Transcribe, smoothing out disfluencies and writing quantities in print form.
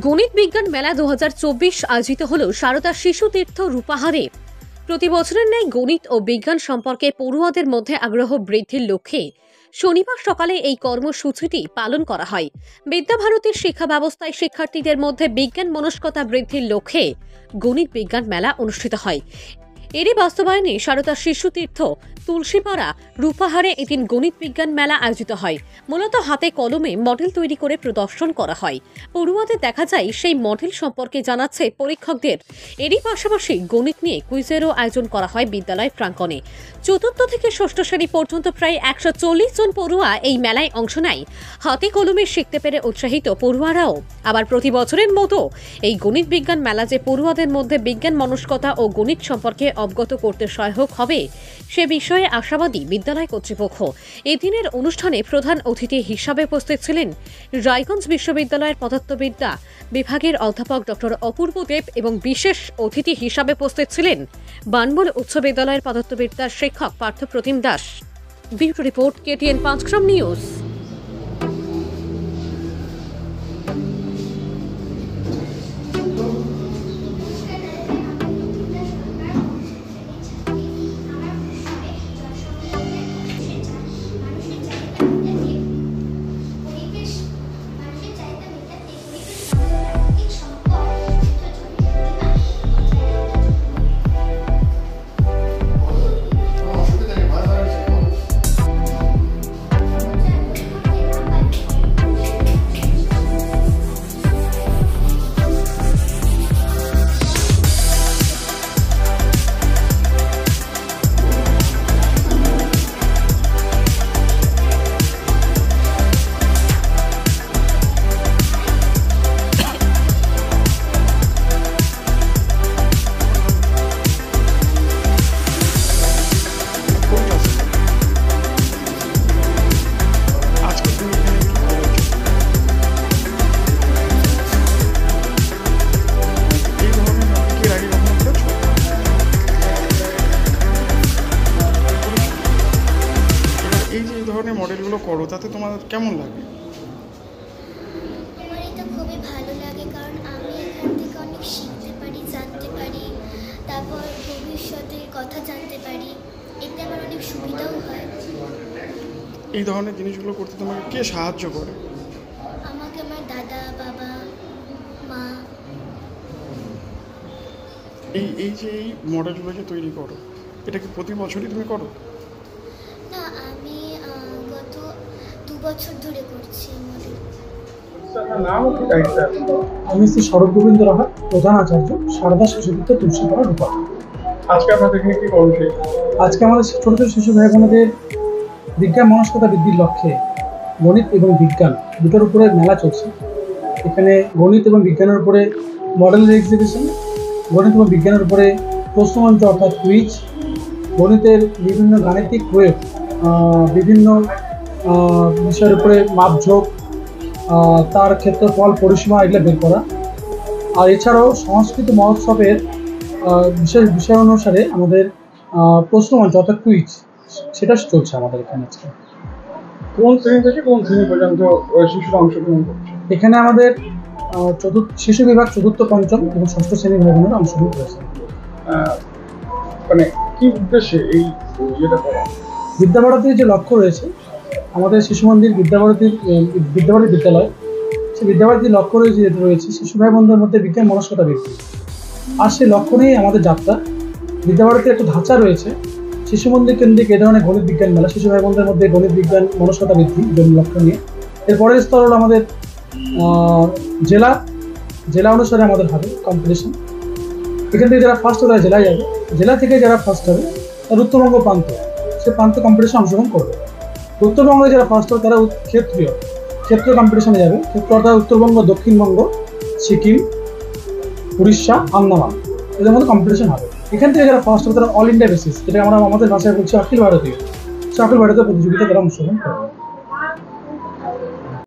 গণিত বিজ্ঞান মেলা 2024 আয়োজিত হল সারদা শিশু তীর্থ রূপাহারে। প্রতি বছরের ন্যায় গণিত ও বিজ্ঞান সম্পর্কে পড়ুয়াদের মধ্যে আগ্রহ বৃদ্ধির লক্ষ্যে শনিবার সকালে এই কর্মসূচিটি পালন করা হয়। বিদ্যাভারতীর শিক্ষা ব্যবস্থায় শিক্ষার্থীদের মধ্যে বিজ্ঞান মনস্কতা বৃদ্ধির লক্ষ্যে গণিত বিজ্ঞান মেলা অনুষ্ঠিত হয়। এরই বাস্তবায়নে সারদা শিশু তীর্থ তুলসীপাড়া রূপাহারে এদিন গণিত বিজ্ঞান মেলা আয়োজিত হয়। মূলত হাতে কলমে মডেল তৈরি করে প্রদর্শন করা হয়। পড়ুয়াদের দেখা যায় সেই মডেল সম্পর্কে জানাচ্ছে পরীক্ষকদের। এরই পাশাপাশি গণিত নিয়ে কুইজেরও আয়োজন করা হয় বিদ্যালয় প্রাঙ্গণে। চতুর্থ থেকে ষষ্ঠ শ্রেণী পর্যন্ত প্রায় 140 জন পড়ুয়া এই মেলায় অংশ নেয়। হাতে কলমে শিখতে পেরে উৎসাহিত পড়ুয়ারাও। আবার প্রতি বছরের মতো এই গণিত বিজ্ঞান মেলা যে পড়ুয়াদের মধ্যে বিজ্ঞান মনস্কতা ও গণিত সম্পর্কে অবগত করতে সহায়ক হবে সে বিষয়ে আশাবাদী বিদ্যালয় কর্তৃপক্ষ। এদিনের অনুষ্ঠানে প্রধান অতিথি হিসাবে উপস্থিত ছিলেন রায়গঞ্জ বিশ্ববিদ্যালয়ের পদার্থবিদ্যা বিভাগের অধ্যাপক ডক্টর অপূর্ব দেব এবং বিশেষ অতিথি হিসাবে উপস্থিত ছিলেন বানবুল উচ্চ বিদ্যালয়ের পদার্থবিদ্যার শিক্ষক পার্থপ্রতিম দাস। Bureau report, KTN Panchgram news. মডেলগুলো করো তাতে তোমার কেমন লাগে? আমার এটা খুবই ভালো লাগে, কারণ আমি এখান থেকে অনেক শিখতে পারি, জানতে পারি, তারপর ভবিষ্যতের কথা জানতে পারি। এতে আমার অনেক সুবিধাও হয়। এই ধরনের জিনিসগুলো করতে তোমাকে কে সাহায্য করে? আমাকে আমার দাদা, বাবা, মা। এই যে এই মডেলগুলো যে তৈরি করো, এটা কি প্রতি বছরই তুমি করো? না, আমি গত 2 বছর ধরে করছি মডেল। আমি শ্রী শরৎ গোবিন্দ রাহা, প্রধান আচার্য, সারদা শিশু তীর্থ তুলসীপাড়া রূপাহার। আজকে আপনাদের এখানে কি করছে? আজকে আমাদের ছোট ছোট শিশু ভাই বোনদের বিজ্ঞান মনস্কতা বৃদ্ধির লক্ষ্যে গণিত এবং বিজ্ঞান দুটোর উপরে মেলা চলছে। এখানে গণিত এবং বিজ্ঞানের উপরে মডেল এক্সিবিশন, গণিত এবং বিজ্ঞানের উপরে প্রশ্নমঞ্চ অর্থাৎ কুইজ, গণিতের বিভিন্ন গাণিতিক প্রয়োগ, বিভিন্ন বিষয়ের উপরে মাপঝোঁক, তার ক্ষেত্রফল, পরিসীমা এগুলো বের করা। আর এছাড়াও সংস্কৃত মহোৎসবের বিশেষ বিষয় অনুসারে আমাদের প্রশ্নমঞ্চ অর্থাৎ কুইজ সেটা চলছে আমাদের এখানে। আজকে কোন শ্রেণী থেকে কোন শ্রেণী পর্যন্ত শিশুরা অংশগ্রহণ করছে? এখানে আমাদের শিশু বিভাগ 4র্থ, 5ম এবং 6ষ্ঠ শ্রেণীর ভাই বোনেরা অংশগ্রহণ করেছে। মানে কি উদ্দেশ্যে এই ইয়েটা করা? বিদ্যাভারতীর যে লক্ষ্য রয়েছে আমাদের শিশু মন্দির বিদ্যাভারতী বিদ্যালয়, সেই বিদ্যাভারতীর লক্ষ্য রয়েছে শিশু ভাই বোনদের মধ্যে বিজ্ঞান মনস্কতা বৃদ্ধি। আর সেই লক্ষ্য নিয়েই আমাদের যাত্রা। বিদ্যাভারতীর একটা ধাঁচা রয়েছে শিশু মন্দির কেন্দ্রিক এ ধরনের গণিত বিজ্ঞান মেলা, শিশু ভাই বোনদের মধ্যে গণিত বিজ্ঞান মনস্কতা বৃদ্ধি জন্য লক্ষ্য নিয়ে। এরপরের স্তর হলো আমাদের জেলা অনুসারে আমাদের হবে কম্পিটিশন। এখান থেকে যারা ফার্স্ট হবে তারা জেলায় যাবে, জেলা থেকে যারা ফার্স্ট হবে তারা উত্তরবঙ্গ প্রান্ত, সে প্রান্ত কম্পিটিশন অংশগ্রহণ করবে। উত্তরবঙ্গে যারা ফার্স্ট হবে তারা ক্ষেত্রীয় কম্পিটিশনে যাবে। ক্ষেত্র অর্থাৎ উত্তরবঙ্গ, দক্ষিণবঙ্গ, সিকিম, উড়িষ্যা, আন্দামান, এদের মধ্যে কম্পিটিশন হবে। এখান থেকে যারা ফার্স্ট হবে তারা অল ইন্ডিয়া বেসিস, যেটা আমরা আমাদের ভাষায় বলছি অখিল ভারতীয় প্রতিযোগিতা তারা অংশগ্রহণ করবে।